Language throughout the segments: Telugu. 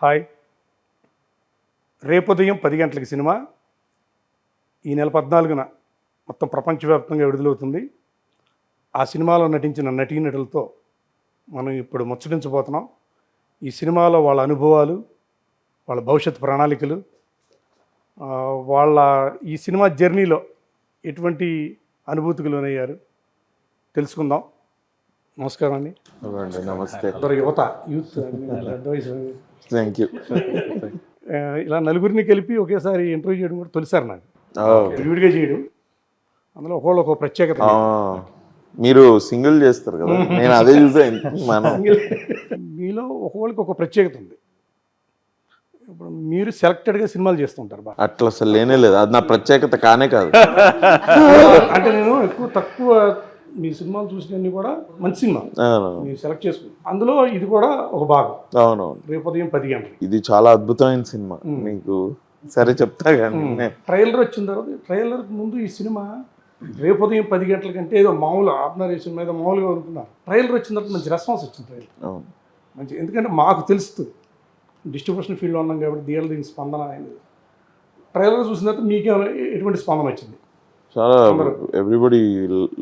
హాయ్. రేపు ఉదయం 10 గంటలకి సినిమా ఈ నెల 14న మొత్తం ప్రపంచవ్యాప్తంగా విడుదలవుతుంది. ఆ సినిమాలో నటించిన నటీనటులతో మనం ఇప్పుడు ముచ్చటించబోతున్నాం. ఈ సినిమాలో వాళ్ళ అనుభవాలు, వాళ్ళ భవిష్యత్ ప్రణాళికలు, వాళ్ళ ఈ సినిమా జర్నీలో ఎటువంటి అనుభూతికి లోనయ్యారు తెలుసుకుందాం. నమస్కారం అండి. నమస్తే. యువత యూత్ అడ్వైస్. Thank you. ఇలా నలుగురిని కలిపి ఒకేసారి ఇంటర్వ్యూ చేయడం కూడా తొలిసారి నాకు. విడిగా చేయడం, అందులో ఒక్కొక్క ప్రత్యేకత. మీరు సింగిల్ చేస్తారు కదా, నేను అదే చూసాను. మీలో ఒక్కొక్కరికి ఒక ప్రత్యేకత ఉంది. ఇప్పుడు మీరు సెలెక్టెడ్గా సినిమాలు చేస్తుంటారు బాగా. అట్లా అసలు లేనే లేదు, అది నా ప్రత్యేకత కానే కాదు. అంటే నేను తక్కువ మీ సినిమాలు చూసినవన్నీ కూడా మంచి సినిమా మీరు సెలెక్ట్ చేసుకున్నాను. అందులో ఇది కూడా ఒక భాగం. అవునవును. రేపు ఉదయం 10 గంటలు. ఇది చాలా అద్భుతమైన సినిమా. మీకు సరే చెప్తా కానీ ట్రైలర్ వచ్చిన తర్వాత, ట్రైలర్కి ముందు ఈ సినిమా రేపు ఉదయం 10 గంటల కంటే ఏదో మామూలు ఆర్డినరీ సినిమా ఏదో మామూలుగా అనుకున్నారు. ట్రైలర్ వచ్చిన తర్వాత మంచి రెస్పాన్స్ వచ్చింది. ట్రైలర్ మంచి, ఎందుకంటే మాకు తెలుస్తుంది డిస్ట్రిబ్యూషన్ ఫీల్డ్లో ఉన్నాం కాబట్టి దీని స్పందన అయింది. ట్రైలర్ చూసిన తర్వాత మీకేమైనా ఎటువంటి స్పందన వచ్చింది? చాలా everybody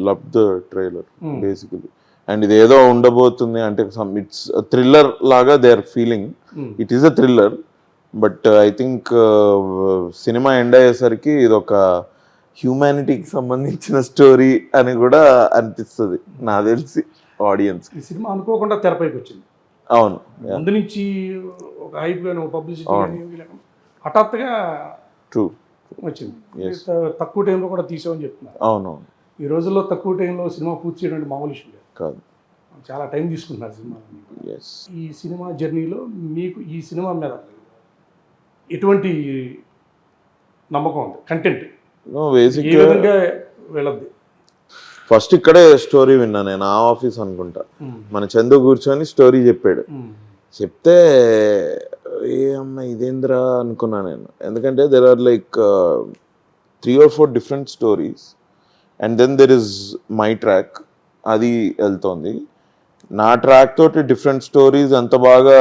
love the trailer basically. And ఇది ఏదో ఉండబోతుంది అంటే ఇట్స్ థ్రిల్లర్ లాగా they are feeling. It is a thriller, but I think సినిమా ఎండ్ అయ్యేసరికి ఇది ఒక హ్యూమానిటీకి సంబంధించిన స్టోరీ అని కూడా అనిపిస్తుంది నాకు తెలిసి ఆడియన్స్. ఈ సినిమా అనుకోకుండా తెరపైకి వచ్చింది. అవును, ముందు నుంచి ఒక హైప్ కానీ ఒక పబ్లిసిటీ కానీ హఠాత్తుగా ట్రూ వచ్చింది. తక్కువ టైంలో కూడా తీసామని చెప్తున్నారు. అవునవును. ఈ రోజుల్లో తక్కువ టైంలో సినిమా పూర్తి చేయడం మామూలు విషయం కాదు, చాలా టైం తీసుకుంటున్నారు సినిమా. ఈ సినిమా జర్నీలో మీకు ఈ సినిమా మీద ఎటువంటి నమ్మకం ఉంది? కంటెంట్ ఏ విధంగా వెళ్ళద్ది? ఫస్ట్ ఇక్కడే స్టోరీ విన్నా నేను, ఆ ఆఫీస్ అనుకుంటా. మన చందు కూర్చొని స్టోరీ చెప్పాడు. చెప్తే ఏ అమ్మ ఇదేంద్రా అనుకున్నా నేను. ఎందుకంటే there are like 3 or 4 different stories and then there is my track, అది వెళ్తోంది. నా ట్రాక్ తోటి డిఫరెంట్ స్టోరీస్ ఎంత బాగా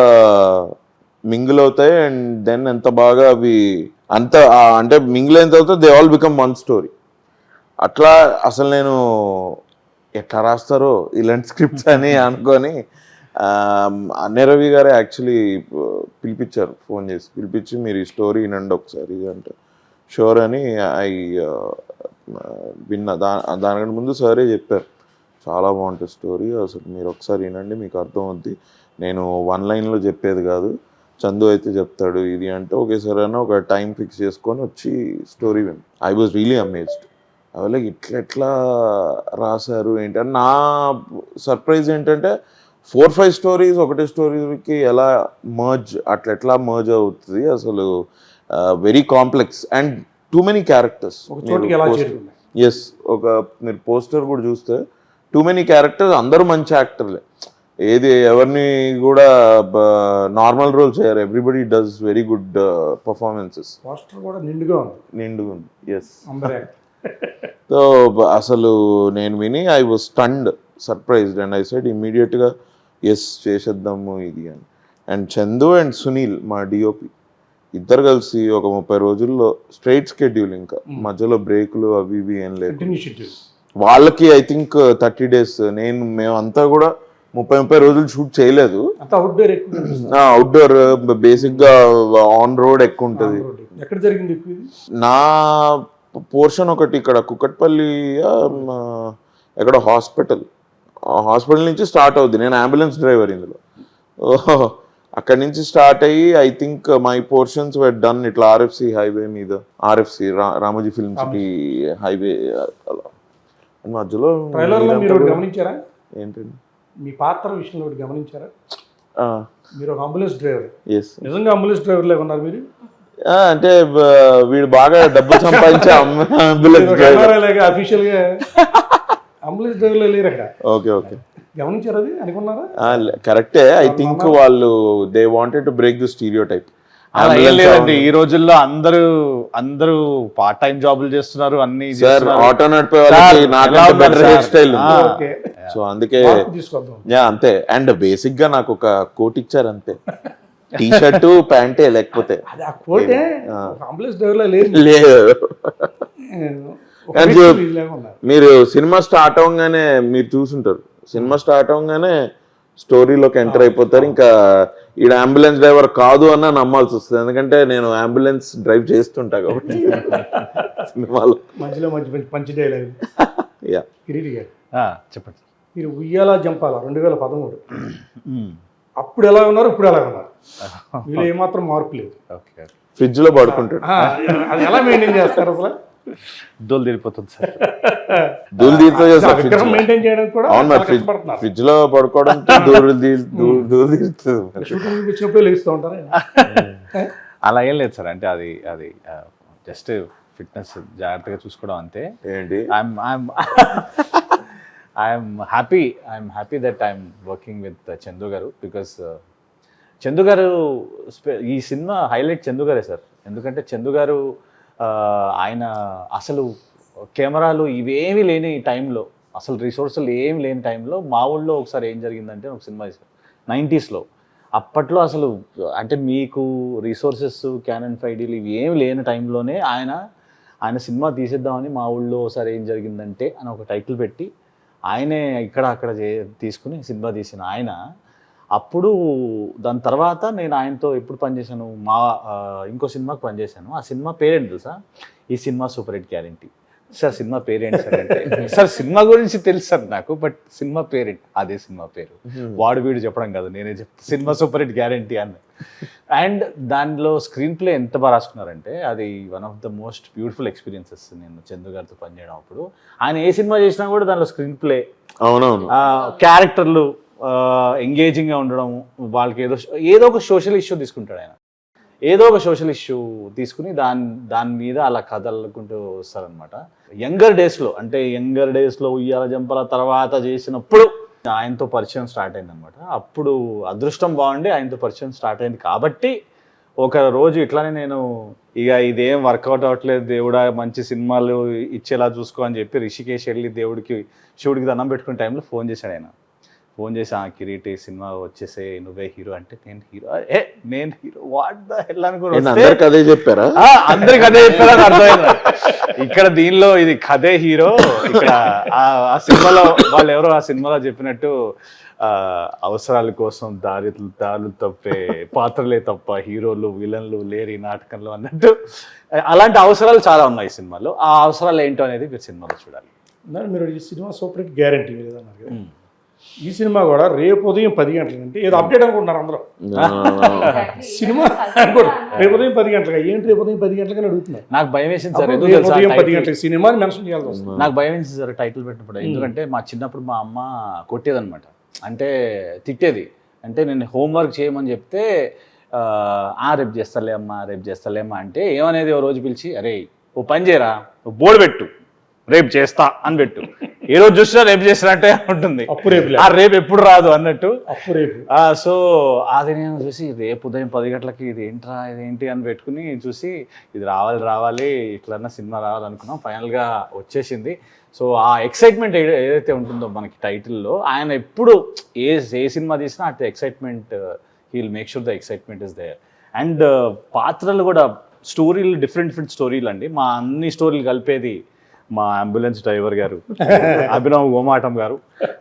మింగిల్ అవుతాయి అండ్ దెన్ ఎంత బాగా అవి అంత అంటే మింగిల్ అయిన తర్వాత they all become one story. అట్లా అసలు నేను ఎట్లా రాస్తారో ఇలాంటి స్క్రిప్ట్స్ అని అనుకొని అన్నయ్య రవి గారే యాక్చువల్లీ పిలిపించారు, ఫోన్ చేసి పిలిపించి మీరు ఈ స్టోరీ వినండి ఒకసారి అంటే షూర్ అని ఐ విన్నా. దానికంటే ముందు సరే చెప్పారు చాలా బాగుంటుంది స్టోరీ, అసలు మీరు ఒకసారి వినండి మీకు అర్థం అవుద్ది, నేను 1 lineలో చెప్పేది కాదు, చందు అయితే చెప్తాడు ఇది అంటే. ఓకే సార్ అని ఒక టైం ఫిక్స్ చేసుకొని వచ్చి story win. I was really amazed. అవి ఎట్లా రాశారు ఏంటంటే నా సర్ప్రైజ్ ఏంటంటే 4-5 స్టోరీస్ ఒకటే స్టోరీకి ఎలా మర్జ్, ఎట్లా మర్జ్ అవుతుంది అసలు. Very complex and too many characters. Yes, ఒక మీరు పోస్టర్ కూడా చూస్తే టూ మెనీ క్యారెక్టర్స్, అందరూ మంచి యాక్టర్లే, ఏది ఎవరిని కూడా నార్మల్ రోల్ చేయరు. Everybody does very good performances. Poster కూడా నిండుగా ఉంది. ఎస్. సో అసలు నేను విని I was stunned, surprised and I said ఇమ్మీడియట్గా ఎస్ చేసేద్దాము ఇది అని. అండ్ చందు అండ్ సునీల్ మా డిఓపి ఇద్దరు కలిసి ఒక 30 రోజుల్లో స్ట్రైట్ స్కెడ్యూల్, ఇంకా మధ్యలో బ్రేకులు అవి ఇవి ఏం లేదు వాళ్ళకి. I think 30 days. మేమంతా కూడా 30 రోజులు షూట్ చేయలేదు. అవుట్డోర్ బేసిక్ గా, ఆన్ రోడ్ ఎక్కువ ఉంటుంది. నా పోర్షన్ ఒకటి ఇక్కడ కుక్కట్పల్లి ఎక్కడ హాస్పిటల్ నుంచి స్టార్ట్ అవుద్ది. నేను అంబులెన్స్ డ్రైవర్ ఇందులో. అక్కడి నుంచి స్టార్ట్ అయ్యి I think my portions were done ఇట్లా ఆర్ఎఫ్సి హైవే మీద, RFC Ramoji film city highway మధ్యలో. గమనించారా ఏంటండి మీ పాత్ర విషయంలో గమనించారా? మీరు ఒక అంబులెన్స్ డ్రైవర్. నిజంగా అంబులెన్స్ డ్రైవర్ లాగా ఉన్నారు మీరు. అంటే వీడు బాగా డబ్బులు సంపాదించే అంబులెన్స్ డ్రైవర్, అఫీషియల్ గా అంబులెన్స్ డ్రైవర్లు లేరు అక్కడ. ఓకే ఓకే, గమనించారు అది అనుకున్నారా? కరెక్టే. ఐ థింక్ వాళ్ళు they wanted to break the stereotype. లేదండి, ఈ రోజుల్లో అందరూ పార్ట్ టైం జాబులు చేస్తున్నారు, అన్ని ఆటో నడిపే వాళ్ళకి నాకంటే బెటర్ హెయిర్ స్టైల్. సో అందుకే అంతే. అండ్ బేసిక్ గా నాకు ఒక కోట్ ఇచ్చారు అంతే. టీ షర్ట్ ప్యాంటే లేకపోతే అది ఆ కోటే ఒక అంబులెన్స్ డ్రైవర్లో లేదు, లేదు. ఒక కానీ వ్యక్తి ఇలాగా ఉన్నారు. మీరు సినిమా స్టార్ట్ అవ్వగానే మీరు చూసుంటారు, సినిమా స్టార్ట్ అవ్వగానే స్టోరీలోకి ఎంటర్ అయిపోతారు. ఇంకా ఈడ అంబులెన్స్ డ్రైవర్ కాదు అన్న నమ్మాల్సి వస్తుంది, ఎందుకంటే నేను అంబులెన్స్ డ్రైవ్ చేస్తుంటా కాబట్టి సినిమాలో. మధ్యలో మంచి మంచి పంచి డైలాగ్. యా కిరీటి గారు చెప్పండి. మీరు ఉయ్యాల జంపాల 2013 అప్పుడు ఎలా ఉన్నారు, ఇప్పుడు ఎలా ఉన్నారు, వీళ్ళు ఏమాత్రం మార్పు లేదు. ఓకే, ఫ్రిడ్జ్ లో పడుకుంటాడు. అది ఎలా మెయింటైన్ చేస్తారు అసలు? దోలు తిరిగిపోతుంది సార్. దూలు తీరుతో చేస్తారు ఫ్రిడ్జ్ విగ్రహం లో. మెయింటైన్ చేయడానికి కూడా అవును మరి, కష్టపడుతున్నారు. ఫ్రిడ్జ్ లో పడుకోవడం దూలు తీరుతుంది. షూటింగ్ వచ్చినప్పుడు లేస్తూ ఉంటారా? అలా ఏం లేదు సార్, అంటే అది అది జస్ట్ ఫిట్నెస్ జాగ్రత్తగా చూసుకోవడం అంతే. ఏంటి I'm happy that I'm working with Chandu గారు, బికాస్ చందు గారు ఈ సినిమా హైలైట్ చందు గారే సార్. ఎందుకంటే చందు గారు ఆయన అసలు కెమెరాలు ఇవేమీ లేని టైంలో, అసలు రిసోర్సులు ఏమి లేని టైంలో మా ఊళ్ళో ఒకసారి ఏం జరిగిందంటే ఒక సినిమా 90sలో, అప్పట్లో అసలు అంటే మీకు రిసోర్సెస్ క్యానన్ 5Dలు ఇవి ఏమి లేని టైంలోనే ఆయన సినిమా తీసేద్దామని మా ఊళ్ళో ఒకసారి ఏం జరిగిందంటే అని ఒక టైటిల్ పెట్టి ఆయనే ఇక్కడ అక్కడ తీసుకుని సినిమా తీసిన ఆయన. అప్పుడు దాని తర్వాత నేను ఆయనతో ఎప్పుడు పనిచేశాను, ఇంకో సినిమాకి పనిచేశాను. ఆ సినిమా పేరేంటి తెలుసా? ఈ cinema super hit guarantee. Sir cinema పేరేంటి సార్ అంటే, సార్ సినిమా గురించి తెలుసు సార్ నాకు, బట్ సినిమా పేరేంటి? అదే సినిమా పేరు. వాడు వీడు చెప్పడం కాదు, నేనే చెప్తాను, సినిమా సూపర్ హిట్ గ్యారంటీ అన్న. అండ్ దానిలో స్క్రీన్ ప్లే ఎంత బాగా రాసుకున్నారంటే అది one of the most beautiful experiences. నేను చందు గారితో పనిచేయడం అప్పుడు ఆయన ఏ సినిమా చేసినా కూడా దానిలో స్క్రీన్ ప్లే, అవునవును, క్యారెక్టర్లు ఎంగేజింగ్గా ఉండడం, వాళ్ళకి ఏదో ఒక సోషల్ ఇష్యూ తీసుకుంటాడు ఆయన, ఏదో ఒక సోషల్ ఇష్యూ తీసుకుని దాని మీద అలా కథలుకుంటూ వస్తారనమాట. యంగర్ డేస్లో ఉయ్యాల జంపల తర్వాత చేసినప్పుడు ఆయనతో పరిచయం స్టార్ట్ అయిందనమాట. అప్పుడు అదృష్టం బాగుండి ఆయనతో పరిచయం స్టార్ట్ అయింది కాబట్టి ఒక రోజు ఇట్లానే నేను ఇక ఇదేం వర్కౌట్ అవ్వట్లేదు దేవుడా, మంచి సినిమాలు ఇచ్చేలా చూసుకో అని చెప్పి రిషికేష్ వెళ్ళి శివుడికి దండం పెట్టుకునే టైంలో ఫోన్ చేశాడు ఆయన. ఫోన్ చేసి కిరీటి సినిమా వచ్చేసే, నువ్వే హీరో అంటే నేను హీరో వాట్ ద హెల్ అనుకుని అందరికి అదే చెప్పారా? అందరికి అదే చెప్పారని అర్థమైంది. ఇక్కడ దీనిలో ఇది కథే హీరో, ఇక్కడ ఆ సినిమాలో వాళ్ళు ఎవరో ఆ సినిమాలో చెప్పినట్టు అవసరాల కోసం దారులు తప్పే పాత్రలే తప్ప హీరోలు విలన్లు లేరు ఈ నాటకంలో అన్నట్టు అలాంటి అవసరాలు చాలా ఉన్నాయి సినిమాలో. ఆ అవసరాలు ఏంటో అనేది మీరు సినిమాలో చూడాలి. మీరు ఈ సినిమా సూపర్ హిట్ గ్యారంటీ లేదన్నారు. ఈ సినిమా కూడా రేపు ఉదయం 10 గంటలకంటే ఏదో అప్డేట్ అనుకుంటున్నారు అందరూ. సినిమా రేపు ఉదయం 10 గంటలుగా ఏంటి, రేపు ఉదయం 10 గంటలకని అడుగుతున్నారు. నాకు భయం వేసింది సార్, ఉదయం 10 గంటలకు సినిమా మెన్షన్ చేయాల్సి వస్తుంది. నాకు భయం వేసింది సార్ టైటిల్ పెట్టినప్పుడు. ఎందుకంటే మా చిన్నప్పుడు మా అమ్మ కొట్టేదనమాట, అంటే తిట్టేది. అంటే నేను హోంవర్క్ చేయమని చెప్తే రేపు చేస్తలే అమ్మా అంటే ఏమనేది, ఓ రోజు పిలిచి అరే ఓ పని చేయరా, బోర్డు పెట్టు, రేపు చేస్తా అని పెట్టు, ఏ రోజు చూసినా రేపు చేసినట్టే ఉంటుంది, రేపు ఎప్పుడు రాదు అన్నట్టు. సో అది నేను చూసి రేపు ఉదయం 10 గంటలకి ఇది ఏంటి అని పెట్టుకుని చూసి ఇది రావాలి ఇట్లన్నా సినిమా రావాలనుకున్నాం. ఫైనల్గా వచ్చేసింది. సో ఆ ఎక్సైట్మెంట్ ఏదైతే ఉంటుందో మనకి టైటిల్లో, ఆయన ఎప్పుడు ఏ సినిమా తీసినా at excitement, he will make sure the excitement is there. And పాత్రలు కూడా స్టోరీలు డిఫరెంట్ స్టోరీలు అండి. మా అన్ని స్టోరీలు కలిపేది మా అంబులెన్స్ డ్రైవర్ గారు అభినవ్ గోమాటం గారు.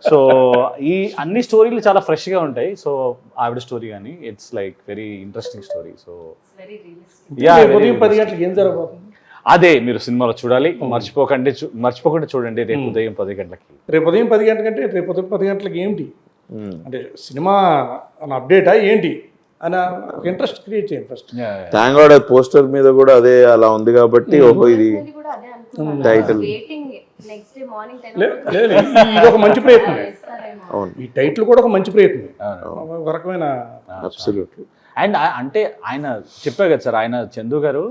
సో ఈ అన్ని స్టోరీలు చాలా ఫ్రెష్గా ఉంటాయి. సో ఆవిడ స్టోరీ కానీ it's like very interesting story. So అదే మీరు సినిమాలో చూడాలి, మర్చిపోకుండా చూడండి. రేపు ఉదయం 10 గంటలకి. రేపు ఉదయం 10 గంటలకంటే రేపు ఉదయం 10 గంటలకి ఏంటి అంటే సినిమా అప్డేటా ఏంటి అని ఒక ఇంట్రెస్ట్ క్రియేట్ చేయండి ఫస్ట్. థ్యాంక్ గాడ్ పోస్టర్ మీద కూడా అదే అలా ఉంది కాబట్టి ఓహో ఇది టైటిల్. ఇది ఒక మంచి ప్రయత్నం. ఈ టైటిల్ కూడా ఒక మంచి ప్రయత్నం, ఒక రకమైన. అండ్ అంటే ఆయన చెప్పారు కదా సార్, ఆయన చందు గారు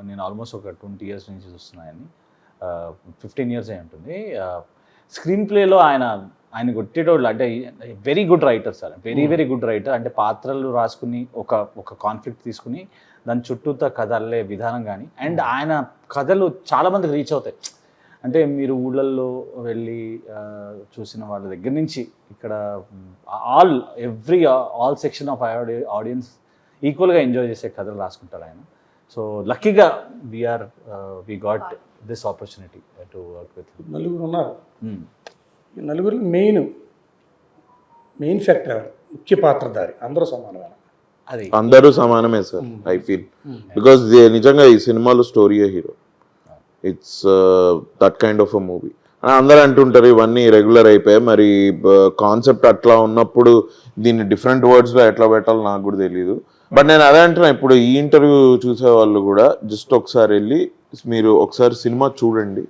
నేను ఆల్మోస్ట్ ఒక 20 years నుంచి చూస్తున్నాయని, 15 years అయి ఉంటుంది. స్క్రీన్ ప్లేలో ఆయన కొట్టేటోళ్ళు అంటే very good writer sir, very good writer. అంటే పాత్రలు రాసుకుని ఒక కాన్ఫ్లిక్ట్ తీసుకుని దాని చుట్టూతో కథ అల్లే విధానం కానీ, అండ్ ఆయన కథలు చాలామందికి రీచ్ అవుతాయి. అంటే మీరు ఊళ్ళల్లో వెళ్ళి చూసిన వాళ్ళ దగ్గర నుంచి ఇక్కడ ఆల్ సెక్షన్ ఆఫ్ ఆడియన్స్ ఈక్వల్గా ఎంజాయ్ చేసే కథలు రాసుకుంటారు ఆయన. సో లక్కీగా we got this opportunity to work with. నలుగురు ఉన్నారు. ఈ నలుగురు మెయిన్ ఫ్యాక్టర్ ఎవరు? ముఖ్య పాత్రధారి అందరూ సమానమైన. అది అందరూ సమానమే సార్, ఐ ఫీల్. బికాస్ నిజంగా ఈ సినిమాలో స్టోరీయే hero. It's that kind of a movie. అందరూ అంటుంటారు ఇవన్నీ రెగ్యులర్ అయిపోయాయి, మరి కాన్సెప్ట్ అట్లా ఉన్నప్పుడు దీన్ని డిఫరెంట్ వర్డ్స్లో ఎట్లా పెట్టాలో నాకు కూడా తెలియదు. బట్ నేను అదే అంటున్నా, ఇప్పుడు ఈ ఇంటర్వ్యూ చూసే వాళ్ళు కూడా జస్ట్ ఒకసారి వెళ్ళి మీరు ఒకసారి సినిమా చూడండి.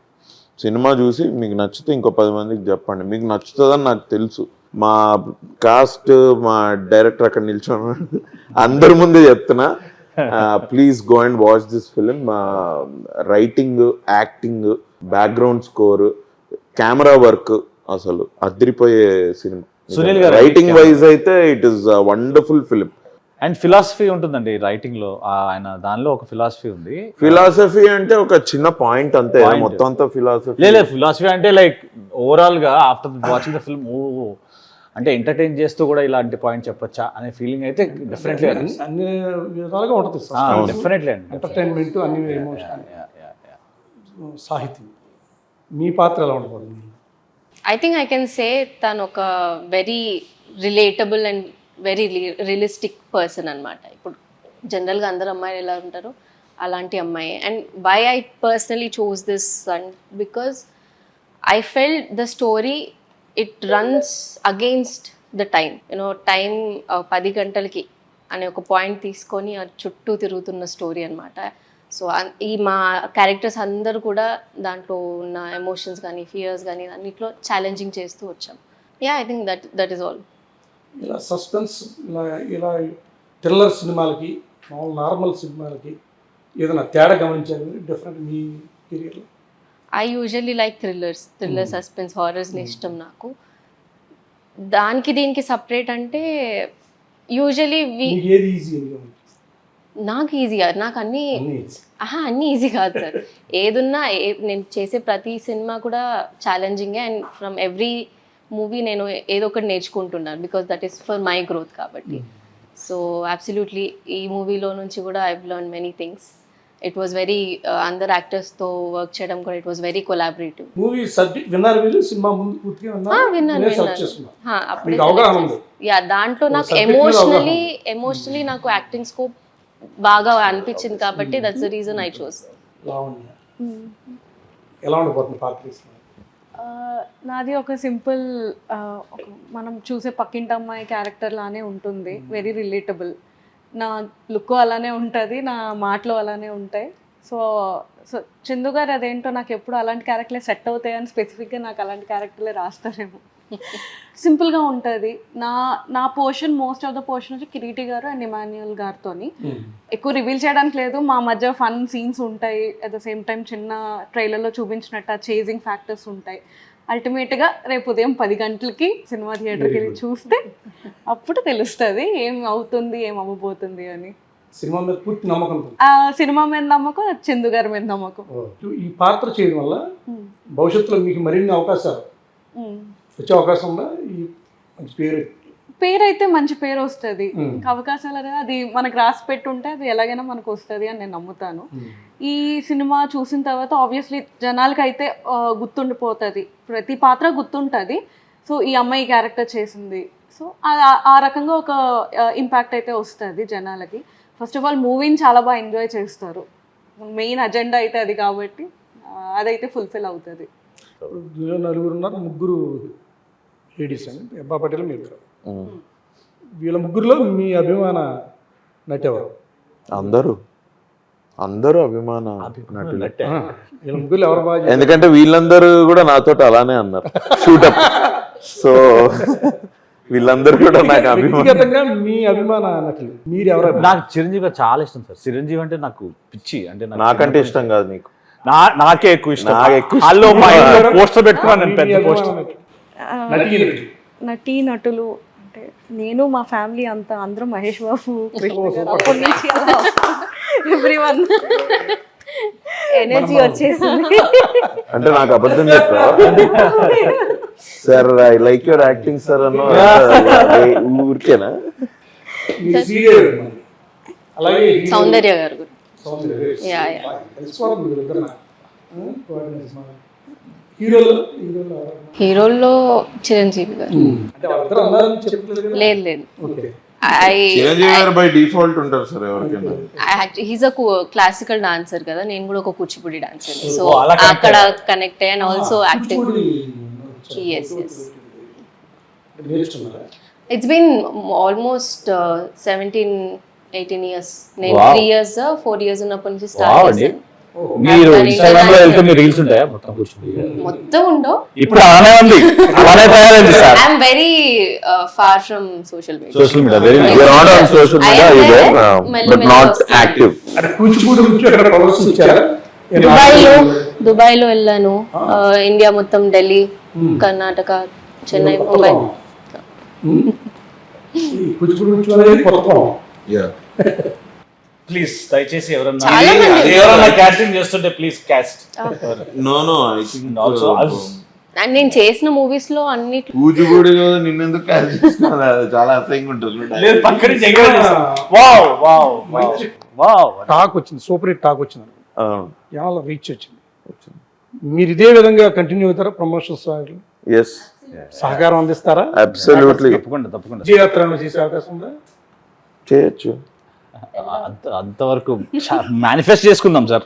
సినిమా చూసి మీకు నచ్చితే ఇంకో 10 మందికి చెప్పండి. మీకు నచ్చుతుందని నాకు తెలుసు. మా కాస్ట్, మా డైరెక్టర్ అక్కడ నిల్చొని అందరి ముందే చెప్తున్నా, please go and watch this film. Writing, acting, background score, camera work అసలు అదిరిపోయే సినిమా. సునీల్ గారు రైటింగ్ వైజ్ అయితే it is wonderful film. And philosophy ఉంటుందండి రైటింగ్ లో. ఆయన దానిలో ఒక ఫిలాసఫీ ఉంది. ఫిలాసఫీ అంటే ఒక చిన్న పాయింట్ అంతే, మొత్తం అంతా ఫిలాసఫీ లేదు. ఫిలాసఫీ అంటే లైక్ ఓవరాల్ గా ఆఫ్టర్ వాచింగ్ ద ఫిల్మ్ అంటే ఎంటర్టైన్ చేస్తూ కూడా ఇలాంటి పాయింట్ చెప్పొచ్చా అనే ఫీలింగ్ అయితే డెఫినెట్లీ అన్ని విధాలుగా ఉంటుంది. డెఫినెట్లీ అండి. ఎంటర్టైన్మెంట్, అన్ని ఎమోషన్, సాహిత్యం. మీ పాత్ర ఎలా ఉండబోతుంది? I think I can say తను ఒక very relatable and very realistic person అనమాట. ఇప్పుడు జనరల్గా అందరు అమ్మాయిలు ఎలా ఉంటారో అలాంటి అమ్మాయి. And why I personally chose this and because I felt the story it runs against the time. You know time 10 గంటలకి అనే ఒక పాయింట్ తీసుకొని చుట్టూ తిరుగుతున్న స్టోరీ అనమాట. సో ఈ మా క్యారెక్టర్స్ అందరూ కూడా దాంట్లో ఉన్న ఎమోషన్స్ కానీ ఫియర్స్ కానీ అన్నిట్లో ఛాలెంజింగ్ చేస్తూ వచ్చాం. I think that is all. ఇలా సస్పెన్స్, ఇలా థ్రిల్లర్ సినిమాలకి, మామూలు నార్మల్ సినిమాలకి ఏదైనా తేడా గమనించారు మీరు డిఫరెంట్ మీ కెరియర్లో? I usually like thriller, suspense, హారర్స్ని ఇష్టం నాకు. దానికి దీనికి సపరేట్ అంటే యూజువల్లీ ఏది ఈజీ? నాకు ఈజీగా, నాకు అన్నీ ఈజీ కాదు సార్. ఏదున్నా నేను చేసే ప్రతి సినిమా కూడా ఛాలెంజింగే. అండ్ ఫ్రమ్ ఎవ్రీ మూవీ నేను ఏదో ఒకటి నేర్చుకుంటున్నాను because that is for my growth కాబట్టి. సో అబ్సల్యూట్లీ ఈ మూవీలో నుంచి కూడా I learn many things. It was very అందరు యాక్టర్స్తో వర్క్ చేయడం కూడా it was very collaborative. Movie subject విన్నారు మీరు? సినిమా ముందు పూర్తిగా విన్నాను. అప్పుడే యా, దాంట్లో నాకు ఎమోషనలీ నాకు యాక్టింగ్ స్కోప్ బాగా అనిపించింది కాబట్టి that's the reason I chose. ఎలా ఉండబోతుంది పాత్ర? నాది ఒక సింపుల్ మనం చూసే పక్కింటి అమ్మాయి క్యారెక్టర్ లానే ఉంటుంది. Very relatable. నా లుక్ అలానే ఉంటుంది, నా మాటలు అలానే ఉంటాయి. సో చందు గారు అదేంటో నాకు ఎప్పుడు అలాంటి క్యారెక్టర్లే సెట్ అవుతాయని స్పెసిఫిక్గా నాకు అలాంటి క్యారెక్టర్లే రాస్తారేమో. సింపుల్గా ఉంటుంది. నా portion, most of the portion వచ్చి కిరీటి గారు అండ్ ఇమాన్యుయల్ గారితోని. ఎక్కువ రివీల్ చేయడానికి లేదు, మా మధ్య ఫన్ సీన్స్ ఉంటాయి. అట్ ద సేమ్ టైం చిన్న ట్రైలర్లో చూపించినట్టు ఆ చేజింగ్ ఫ్యాక్టర్స్ ఉంటాయి. అల్టిమేట్గా రేపు ఉదయం 10 గంటలకి సినిమా థియేటర్కి వెళ్ళి చూస్తే అప్పుడు తెలుస్తుంది ఏం అవుతుంది, ఏం అవ్వబోతుంది అని. సినిమా మీద పూర్తి నమ్మకం? సినిమా మీద నమ్మకం, చందు గారి మీద నమ్మకం. ఈ పాత్ర చేయడం వల్ల భవిష్యత్తులో మీకు మరిన్ని అవకాశాలు వచ్చే అవకాశం ఉందా? ఈ మంచి పేరు అయితే మంచి పేరు వస్తుంది. అవకాశాలు అనేది అది మనకు రాసి పెట్టుంటే అది ఎలాగైనా మనకు వస్తుంది అని నేను నమ్ముతాను. ఈ సినిమా చూసిన తర్వాత ఆబ్వియస్లీ జనాలకి అయితే గుర్తుండిపోతుంది, ప్రతి పాత్ర గుర్తుంటుంది. సో ఈ అమ్మాయి క్యారెక్టర్ చేసింది, సో ఆ రకంగా ఒక ఇంపాక్ట్ అయితే వస్తుంది జనాలకి. ఫస్ట్ ఆఫ్ ఆల్ మూవీని చాలా బాగా ఎంజాయ్ చేస్తారు. మెయిన్ అజెండా అయితే అది కాబట్టి అదైతే ఫుల్ఫిల్ అవుతుంది. నలుగురు ఉన్నారు, 3 లేడీస్ అండి, అబ్బా పటేల్ మీరు. వీళ్ళ 3లో మీ అభిమాన నటి ఎవరు? అందరూ అభిమాన నటులు. వీళ్ళ 3లో ఎవరు బాగా? ఎందుకంటే వీళ్ళందరూ కూడా నాతో అలానే అన్నారు షూటప్. సో వీళ్ళందరూ కూడా నాకు వ్యక్తిగతంగా మీ అభిమాన నటులు మీరు ఎవరు? నాకు చిరంజీవి చాలా ఇష్టం సార్. చిరంజీవి అంటే నాకు పిచ్చి. అంటే నాకంటే ఇష్టం కాదు నీకు? నాకే ఎక్కువ ఇష్టం. పోస్టర్ పెట్టుకున్నాను, పెద్ద పోస్టర్. నటీ నటులు అంటే నేను, మా ఫ్యామిలీ అంతా అందరం మహేష్ బాబు, అప్పటి నుంచి ఎవ్రీవన్ ఎనర్జీ వచ్చేసింది. అంటే నాకు అబద్ధం చెప్తావా? Sir I like your acting sir అన్న ఊరికేనా? అలాగే సౌందర్య గారు కూడా. సౌందర్య యా యా తెలుసుకోవాలి మీరు ఇద్దరు హీరోలు హీరోల్లో చిరంజీవి గారు. అంటే వాళ్ళిద్దరు అన్నారని చెప్పలేదు కదా? లేదు లేదు, okay. Chiranjeevi garu by default ఉంటారు సార్ ఎవరికైనా. హీస్ అ క్లాసికల్ డాన్సర్ కదా, నేను కూడా ఒక కూచిపూడి డాన్సర్, సో Oh, అలా connect అక్కడ connect and also acting. Yes, yes. నేర్చుకున్నారా? It's been almost 17-18 years. నేను Wow. 3 years 4 years ఉన్నప్పటి నుంచి Wow స్టార్ట్ అండి. చేశాను. మీరు I've done ఇన్స్టాగ్రామ్ లో international. వెళ్తే మీరు రీల్స్ ఉంటాయా మొత్తం కూర్చుంది మొత్తం ఉండో. ఇప్పుడు అలానే ఉంది, అలానే తయారైంది sir. I'm very far from social media. Social media very You're not on social media either, but not active. అంటే కూచిపూడి నుంచి అక్కడ ప్రదర్శించారా? దుబాయ్లో వెళ్ళాను, ఇండియా మొత్తం, ఢిల్లీ, కర్ణాటక, చెన్నై, ముంబై. ఈ కూచిపూడి నుంచి అనేది కొత్త ప్లీజ్ దయచేసి ఎవరన్నా చాలా మంది. ఎవరన్నా క్యాస్టింగ్ చేస్తుంటే please caste. No, I think also and నేను చేసిన మూవీస్ లో అన్ని కూచిపూడి నిన్నెందుకు క్యాచ్ చేస్తున్నారు? అది చాలా అసహ్యంగా ఉంటుంది. లేదు పక్క నుంచి ఎంకరేజ్ చేస్తాం. Wow wow wow wow. Talk వచ్చింది, సూపర్ హిట్ టాక్ వచ్చింది, అవును. చాలా రీచ్ వచ్చింది. మీరు ఇదే విధంగా కంటిన్యూ అవుతారా ప్రమోషన్స్? Yes, సహకారం అందిస్తారా? absolutely. తప్పకుండా తప్పకుండా విజయయాత్ర చేసే అవకాశం ఉందా? చేయొచ్చు. అంతవరకు మేనిఫెస్ట్ చేసుకుందాం సార్.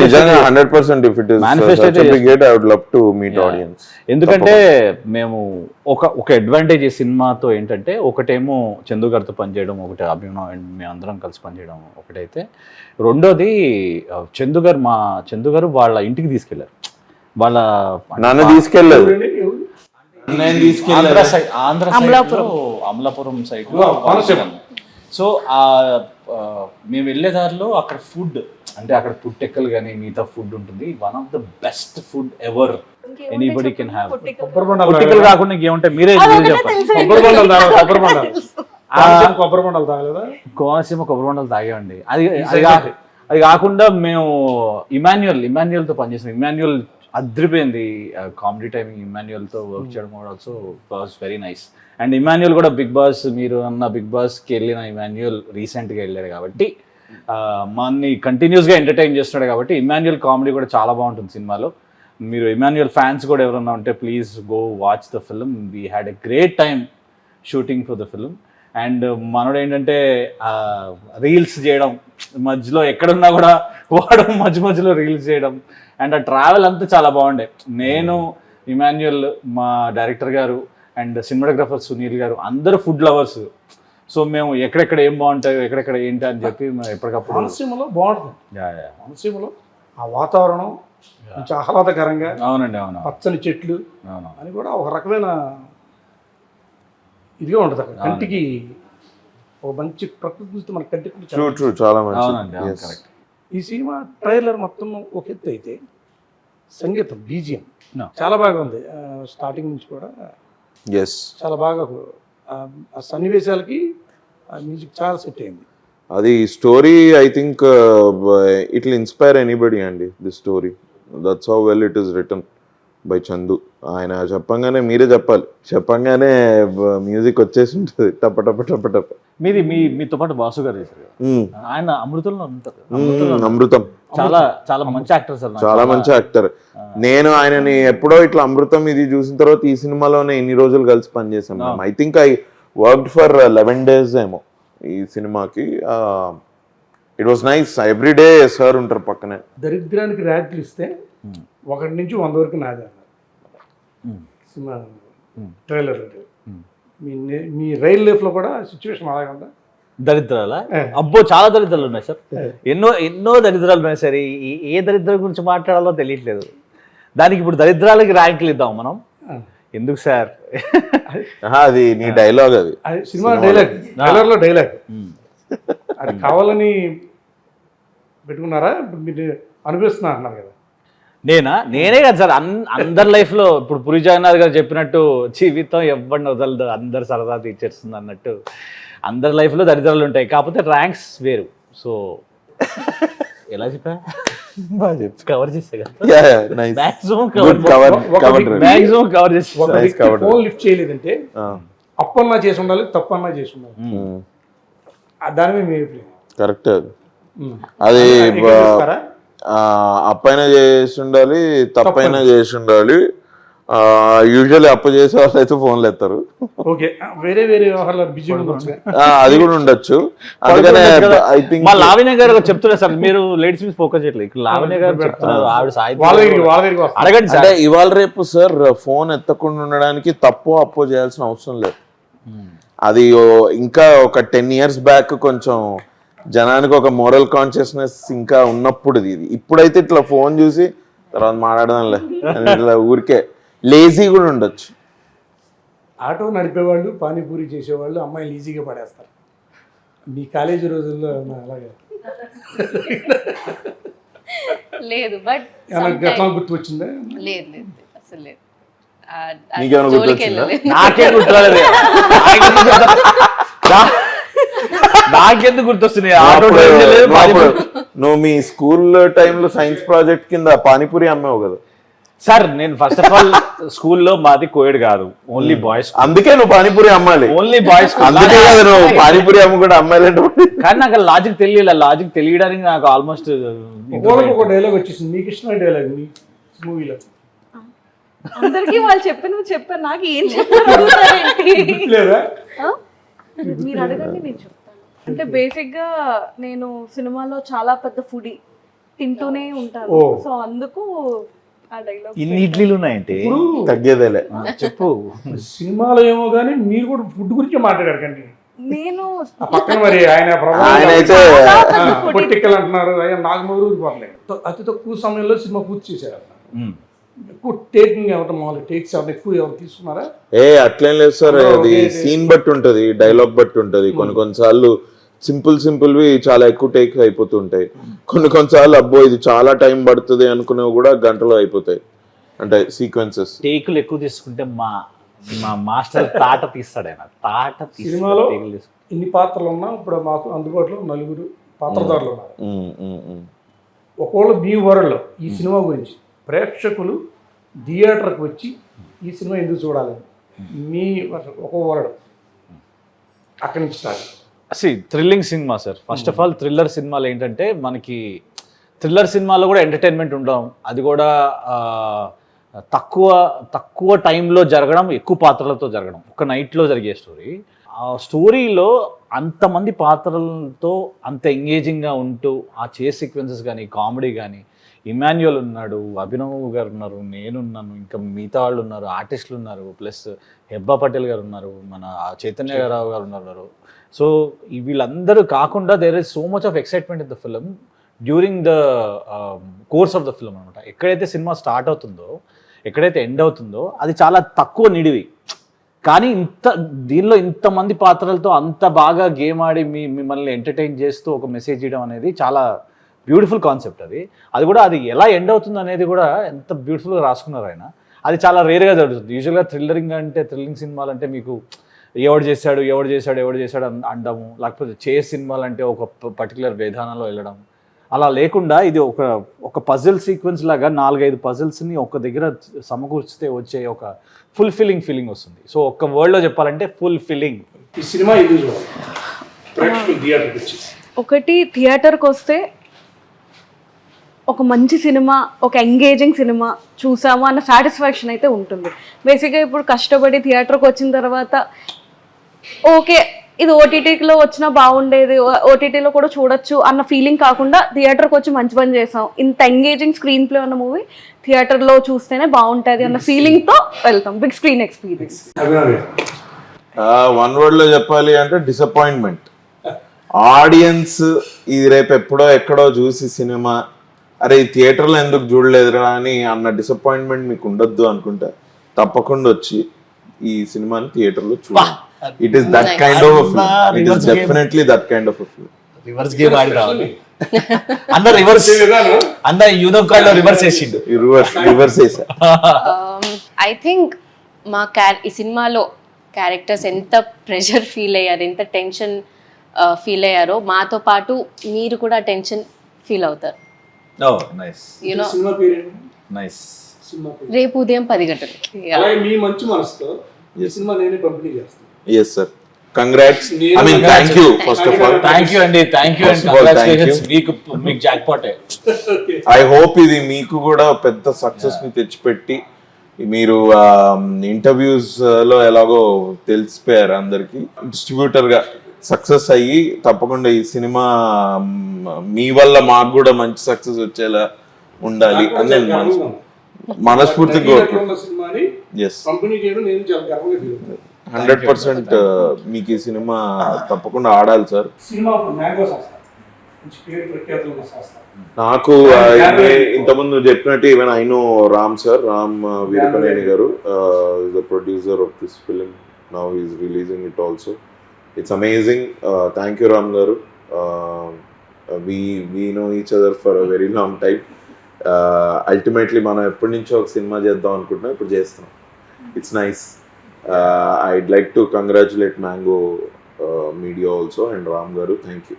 నిజంగా 100% if it is Manifest such అయితే a big hit, I would love to meet audience. ఎందుకంటే మేము ఒక అడ్వాంటేజ్ ఈ సినిమాతో ఏంటంటే, ఒకటేమో చందు గారితో పనిచేయడం, ఒకటి అభిమానం మేము అందరం కలిసి పనిచేయడం ఒకటైతే, రెండోది చందు గారు వాళ్ళ ఇంటికి తీసుకెళ్లారు. వాళ్ళ నన్ను తీసుకెళ్ళలేదు, నేను ఆంధ్ర తీసుకెళ్ళలేదు. సైడ్, ఆంధ్ర సైడ్లో అమలాపురం సైడ్లో. సో మేము వెళ్ళే దారిలో అక్కడ ఫుడ్, అంటే అక్కడ పుట్టెక్కలు కానీ మిగతా ఫుడ్ ఉంటుంది. One of the best food ever anybody can have. కొబ్బరి బొండాలు పుట్టెక్కలు కాకుండా ఇంకేముంటాయి మీరే చెప్పండి. కొబ్బరి బొండాలు తాగాలి, కొబ్బరి బొండాలు. కొబ్బరి బొండాలు తాగలేదా? కోనసీమ కొబ్బరి బొండాలు తాగేవండి. అది కాకుండా మేము ఇమాన్యుయల్తో పనిచేసాం. ఇమాన్యుయల్ అద్రిపోయింది కామెడీ టైమింగ్. ఇమాన్యుయల్తో వర్క్ చేయడం కూడా also was very nice. And Emmanuel కూడా బిగ్ బాస్, మీరు అన్న బిగ్ బాస్కి వెళ్ళిన ఇమాన్యుయల్ రీసెంట్గా వెళ్ళాడు కాబట్టి మనని కంటిన్యూస్గా ఎంటర్టైన్ చేస్తున్నాడు కాబట్టి ఇమాన్యుయల్ కామెడీ కూడా చాలా బాగుంటుంది సినిమాలో. మీరు ఇమాన్యుయల్ ఫ్యాన్స్ కూడా ఎవరన్నా ఉంటే please go watch the film. We had a great time shooting for the film. And మనోడు ఏంటంటే రీల్స్ చేయడం, మధ్యలో ఎక్కడున్నా కూడా వాడు మధ్యలో రీల్స్ చేయడం, అండ్ ఆ ట్రావెల్ అంతా చాలా బాగుండే. నేను, ఇమాన్యుయల్, మా డైరెక్టర్ గారు అండ్ సినిమాటోగ్రఫర్ సునీల్ గారు అందరూ ఫుడ్ లవర్స్. సో మేము ఎక్కడెక్కడ ఏం బాగుంటాయో, ఎక్కడెక్కడ ఏంటి అని చెప్పి మేము ఎప్పటికప్పుడు కోనసీమలో బాగుంటుంది. కోనసీమలో ఆ వాతావరణం కొంచెం ఆహ్లాదకరంగా, అవునండి అవును పచ్చని చెట్లు అవును అని కూడా ఒక రకమైన ఇదిగా ఉంటుంది అక్కడ. కంటికి ఒక మంచి ప్రకృతి మన కంటికి ట్రూ, చాలా అవునండి అవును మంచి. కరెక్ట్. ఈ సినిమా ట్రైలర్ మొత్తం ఒక ఎత్తు అయితే, సంగీతం బీజిఎం No. చాలా బాగా ఉంది. స్టార్టింగ్ నుంచి కూడా ఎస్, చాలా బాగా ఆ సన్నివేశాలకి ఆ మ్యూజిక్ చాలా సెట్ అయింది. అది story I think it will inspire anybody అండి. The story, that's how well it is written by Chandu. ఆయన చెప్పంగానే మీరే చెప్పంగానే మ్యూజిక్ వచ్చేసి ఉంటుంది టప టప టప టప. మీతో పాటు బాసు గారు చేశారు కదా. ఆయన అమృతంలో ఉంటారు. అమృతం చాలా చాలా మంచి యాక్టర్ సార్. చాలా మంచి యాక్టర్. నేను ఆయనని ఎప్పుడో ఇట్లా అమృతం ఇది చూసిన తర్వాత ఈ సినిమాలోనే ఇన్ని రోజులు కలిసి పనిచేసాం. I think I worked for 11 days ఏమో ఈ సినిమాకి. It was nice. Every day sir ఉంటారు పక్కనే. దరిద్రానికి ర్యాంకులు ఇస్తే 1 నుంచి 100 వరకు నాదే అన్నారు సినిమా ట్రైలర్. మీ రైల్ లైఫ్లో కూడా సిచ్యువేషన్ అలాగే ఉందా? దరిద్రాల అబ్బో చాలా దరిద్రాలు ఉన్నాయి సార్. ఎన్నో దరిద్రాలు ఉన్నాయి సార్. ఏ దరిద్రం గురించి మాట్లాడాలో తెలియట్లేదు. దానికి ఇప్పుడు దరిద్రాలకి ర్యాంకులు ఇద్దాం మనం ఎందుకు సార్? అది నీ డైలాగ్, అది సినిమా డైలాగ్, ట్రైలర్లో డైలాగ్. అది కావాలని పెట్టుకున్నారా? మీరు అనిపిస్తున్నా అన్నారు కదా. నేనే కదా సార్. అందరి లైఫ్లో ఇప్పుడు పురి జగన్నాథ్ గారు చెప్పినట్టు జీవితం ఎవరిని వదలదు, అందరు సరదా తీర్చేస్తుంది అన్నట్టు అందరి లైఫ్లో దరిద్రాలు ఉంటాయి. కాకపోతే ర్యాంక్స్ వేరు. సో ఎలా చెప్పా కవర్ చేస్తే ఫోన్ లిఫ్ట్ చేయలేదంటే అప్పన్నా చేసి ఉండాలి, తప్పన్నా చేసి ఉండాలి. దాని మీద మీ కరెక్ట్ అది చేస్తారా? అప్పైనా చేసి ఉండాలి, తప్పైనా చేసి ఉండాలి. యూజువల్లీ అప్పు చేసే వాళ్ళు అయితే ఫోన్లు ఎత్తారు. ఓకే, వేరే వేరే వ్యవహారాలు బిజీగా ఉండొచ్చు. అది కూడా ఉండొచ్చు. అందుకనే ఐ థింక్ మా లావణ్య గారు చెప్తున్నారు సార్, మీరు లేడీస్ మీద ఫోకస్ చేయట్లేదు. ఇక్కడ లావణ్య గారు చెప్తున్నారు, ఆవిడ వాళ్ళ దగ్గరికి వస్తారు. అడగండి అంటే సార్. ఇవాళ రేపు సార్ ఫోన్ ఎత్తకుండా ఉండడానికి అప్పో చేయాల్సిన అవసరం లేదు. అది ఇంకా ఒక 10 years బ్యాక్ కొంచెం జనానికి ఒక మోరల్ కాన్షియస్నెస్ ఇంకా ఉన్నప్పుడు ఇది. ఇప్పుడైతే ఇట్లా ఫోన్ చూసి తర్వాత మాట్లాడదాంలే అని ఇట్లా ఊరికే లేజీ కూడా ఉండొచ్చు. ఆటో నడిపేవాళ్ళు, పానీపూరి చేసేవాళ్ళు అమ్మాయిలు ఈజీగా పడేస్తారు. మీ కాలేజీ రోజుల్లో అలాగే లేదు, బట్ ఎట్లా గుర్తు వచ్చిందా? లేదు లేదు అసలు లేదు. నీకేమైనా గుర్తొచ్చిందా? నాకేం గుర్తురాలేదు. నాకెందుకు గుర్తొస్తున్నాయి? ఆటో డ్రైవర్ లేదు, పానీపూరి. నువ్వు మీ స్కూల్ టైంలో సైన్స్ ప్రాజెక్ట్ కింద పానీపూరి అమ్మావు కదా సార్? నేను ఫస్ట్ ఆఫ్ ఆల్ స్కూల్లో మాది కోయడ్ కాదు, ఓన్లీ బాయ్స్. అందుకే నువ్వు పానీపూరి అమ్మాలి. Only boys. అందుకే కదా నువ్వు పానీపూరి అమ్మ కూడా అమ్మాయిలంటే. కానీ నాకు లాజిక్ తెలియదు. లాజిక్ తెలియడానికి నాకు ఆల్మోస్ట్ ఒక డైలాగ్ వచ్చేసింది. మీకు ఇష్టమైన డైలాగ్ మీ మూవీలో? అందరికీ వాళ్ళు చెప్పారు, నాకు ఏం చెప్పారు లేదా? మీరు అడగండి, నేను చెప్తాను. అంటే బేసిక్గా నేను సినిమాలో చాలా పెద్ద ఫుడీ, తింటూనే ఉంటాను. సో అందుకు ఆ డైలాగ్. ఇన్ని ఇడ్లీలు ఉన్నాయంటే తగ్గేదేలే. చెప్పు. సినిమాలో ఏమో కానీ మీరు కూడా ఫుడ్ గురించి మాట్లాడారు కండి. నేను పక్కన మరి ఆయన ఆయనైతే పొట్టిక్కలు అంటున్నారు, అయ్యా నాకు మొదలు పోవట్లేదు. అతి తక్కువ సమయంలో సినిమా పూర్తి చేశారు. ఎక్కువ టేకింగ్ ఎవరు మామూలు టేక్స్ ఎవరు తీసుకున్నారా? అట్లేం లేదు సార్, అది సీన్ బట్టి ఉంటది, డైలాగ్ బట్టి ఉంటది. కొన్నిసార్లు సింపుల్వి చాలా ఎక్కువ టేక్ అయిపోతుంటాయి. కొన్నిసార్లు అబ్బో ఇది చాలా టైం పడుతుంది అనుకునేవి కూడా గంటలో అయిపోతాయి. అంటే సీక్వెన్సెస్ టేకులు ఎక్కువ తీసుకుంటే మా మాస్టర్ తాట తీస్తాడు. ఆయన తాట సినిమాలో ఇన్ని పాత్రలు ఉన్నా ఇప్పుడు మాకు అందుబాటులో 4 పాత్రధారులు ఉన్నారు. ఒకవేళ మీ వరల్డ్లో ఈ సినిమా గురించి ప్రేక్షకులు థియేటర్కి వచ్చి ఈ సినిమా ఎందుకు చూడాలి, మీ ఒక వరల్డ్ అక్కడి నుంచి start. Thrilling cinema sir. First of all thriller సినిమాలు ఏంటంటే మనకి థ్రిల్లర్ సినిమాలో కూడా ఎంటర్టైన్మెంట్ ఉండడం, అది కూడా తక్కువ టైంలో జరగడం, ఎక్కువ పాత్రలతో జరగడం, ఒక నైట్లో జరిగే స్టోరీ. ఆ స్టోరీలో అంతమంది పాత్రలతో అంత ఎంగేజింగ్గా ఉంటూ ఆ చేస్ సీక్వెన్సెస్ కానీ, కామెడీ కానీ, ఇమాన్యుయల్ ఉన్నాడు, అభినవ్ గారు ఉన్నారు, నేనున్నాను, ఇంకా మిగతా వాళ్ళు ఉన్నారు, ఆర్టిస్టులు ఉన్నారు, ప్లస్ హెబ్బా పటేల్ గారు ఉన్నారు, మన చైతన్యరావు గారు ఉన్నారు. సో వీళ్ళందరూ కాకుండా there is so much of excitement in the film during the course of the film అనమాట. ఎక్కడైతే సినిమా స్టార్ట్ అవుతుందో, ఎక్కడైతే ఎండ్ అవుతుందో అది చాలా తక్కువ నిడివి. కానీ దీనిలో ఇంతమంది పాత్రలతో అంత బాగా గేమ్ ఆడి మిమ్మల్ని ఎంటర్టైన్ చేస్తూ ఒక మెసేజ్ ఇవ్వడం అనేది చాలా బ్యూటిఫుల్ కాన్సెప్ట్. అది కూడా అది ఎలా ఎండ్ అవుతుంది అనేది కూడా ఎంత బ్యూటిఫుల్గా రాసుకున్నారు ఆయన. అది చాలా రేర్గా జరుగుతుంది. యూజువల్గా థ్రిల్లింగ్ సినిమాలు అంటే మీకు ఎవడు చేశాడు అనడము, లేకపోతే చేస్ సినిమాలు అంటే ఒక పర్టికులర్ విధానంలో వెళ్ళడం, అలా లేకుండా ఇది ఒక పజిల్ సీక్వెన్స్ లాగా 4-5 పజిల్స్ని ఒక దగ్గర సమకూర్చితే వచ్చే ఒక ఫుల్ఫిల్లింగ్ ఫీలింగ్ వస్తుంది. సో ఒక్క వర్డ్లో చెప్పాలంటే ఫుల్ఫిల్లింగ్. ఈ సినిమా ఎందుకు చూడాలి ప్రేక్షకులు థియేటర్కి వచ్చి? ఒకటి, థియేటర్కి వస్తే ఒక మంచి సినిమా, ఒక ఎంగేజింగ్ సినిమా చూసాము అన్న సాటిస్ఫాక్షన్ అయితే ఉంటుంది. బేసిక్గా ఇప్పుడు కష్టపడి థియేటర్కి వచ్చిన తర్వాత ఓకే ఇది ఓటీటీలో వచ్చినా బాగుండేది, ఓటీటీలో కూడా చూడొచ్చు అన్న ఫీలింగ్ కాకుండా థియేటర్కి వచ్చి మంచి పని చేసాం, ఇంత ఎంగేజింగ్ స్క్రీన్ ప్లే ఉన్న మూవీ థియేటర్లో చూస్తేనే బాగుంటుంది అన్న ఫీలింగ్తో వెళ్తాం. Big screen experience. One word లో చెప్పాలి అంటే డిసప్పాయింట్మెంట్. ఆడియన్స్ ఇది రేపు ఎప్పుడో ఎక్కడో చూసి సినిమా అరే ఈ థియేటర్లో ఎందుకు చూడలేదురా అని అన్న డిసప్పాయింట్మెంట్ మీకు ఉండొద్దు అనుకుంటే తప్పకుండా వచ్చి ఈ సినిమాని థియేటర్లో చూడండి. It is that kind of film. It is definitely that kind of film. Reverse game ఆడి రావాలి అన్న. రివర్స్ అన్న యూనోవ్ కార్డ్ లో రివర్స్ చేసిండు. రివర్స్ చేసా. ఐ థింక్ ఈ సినిమాలో క్యారెక్టర్స్ ఎంత ప్రెషర్ ఫీల్ అయ్యారు, ఎంత టెన్షన్ ఫీల్ అయ్యారో మాతో పాటు మీరు కూడా టెన్షన్ ఫీల్ అవుతారు. యూనో రేపు ఉదయం 10 గంటలకి అలాగే మీ మంచి మనసుతో ఈ సినిమా నేనే పంపిణీ చేస్తాను. Yes sir, congrats, I mean thank you first of all. Thank you అండి, thank you and First of all, thank congratulations. you. మీకు జాక్ పాటే. ఐ హోప్ ఇది మీకు కూడా పెద్ద సక్సెస్ ని తెచ్చిపెట్టి, మీరు ఇంటర్వ్యూస్ లో ఎలాగో తెలిసిపోయారు అందరికి, డిస్ట్రిబ్యూటర్ గా సక్సెస్ అయ్యి తప్పకుండా ఈ సినిమా మీ వల్ల మాకు కూడా మంచి సక్సెస్ వచ్చేలా ఉండాలి అని నేను మనస్ఫూర్తిగా కోరుకుంటున్నాను. సినిమాని ఎస్, కంపెనీ చేయడం నేను చాలా గర్వంగా ఫీల్ అవుతాను. 100% మీకు ఈ సినిమా తప్పకుండా ఆడాలి సార్. సినిమా మ్యాంగో సంస్థ మంచి పేరు ప్రఖ్యాతులు ఉన్న సంస్థ. నాకు ఇంతకుముందు చెప్పినట్టు even I know Ram sir, Ram Veerapaneni garu, the producer of this film. Now is releasing it also. It's amazing. Thank you Ram garu. We know each other for a very long time. Ultimately మనం ఎప్పటి నుంచో ఒక సినిమా చేద్దాం అనుకుంటున్నాం, ఇప్పుడు చేస్తున్నాం. It's nice. I'd like to congratulate Mango Media also and Ram garu. Thank you.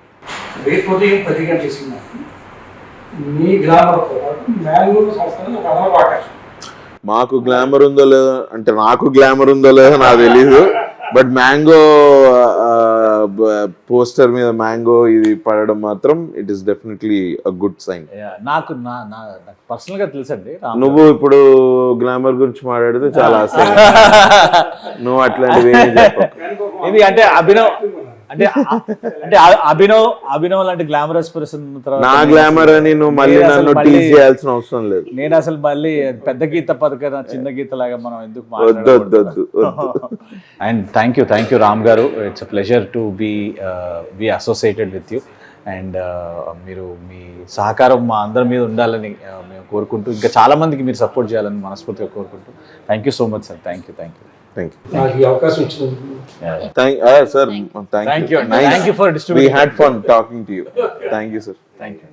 రేపు ఉదయం 10 గంటల సినిమా మీ గ్లామర్తో పాటు మ్యాంగో సంస్థలో ఒక అదనపు ఆకర్షణ. మాకు గ్లామర్ ఉందో లేదో అంటే, నాకు గ్లామర్ ఉందో లేదో నాకు తెలీదు, బట్ మ్యాంగో పోస్టర్ మీద మ్యాంగో ఇది పడడం మాత్రం it is definitely a good sign. నాకు పర్సనల్ గా తెలుసండి రామ్ నువ్వు ఇప్పుడు గ్లామర్ గురించి మాట్లాడితే చాలా ఆశ. నువ్వు అట్లాంటివి ఏమీ చెప్పకు. ఇది అంటే అభినవ్ లాంటి గ్లామరస్ పర్సన్ నా గ్లామర్ అని నువ్వు మళ్ళీ నన్ను టీజ్ చేయాల్సిన అవసరం లేదు. నేను అసలు మళ్ళీ పెద్ద గీత పథక చిన్న గీత లాగా మనం ఎందుకు వద్దు వద్దు వద్దు వద్దు. And thank you Ram garu. It's a pleasure to be associated with you. And మీరు మీ సహకారం మా అందరి మీద ఉండాలని మేము కోరుకుంటూ, ఇంకా చాలా మందికి మీరు సపోర్ట్ చేయాలని మనస్ఫూర్తిగా కోరుకుంటూ, thank you so much sir. Thank you. నాకు ఈ అవకాశం ఇచ్చినందుకు Sir, thank you. Thank you for distributing. We had fun talking to you. Thank you, sir. Thank you.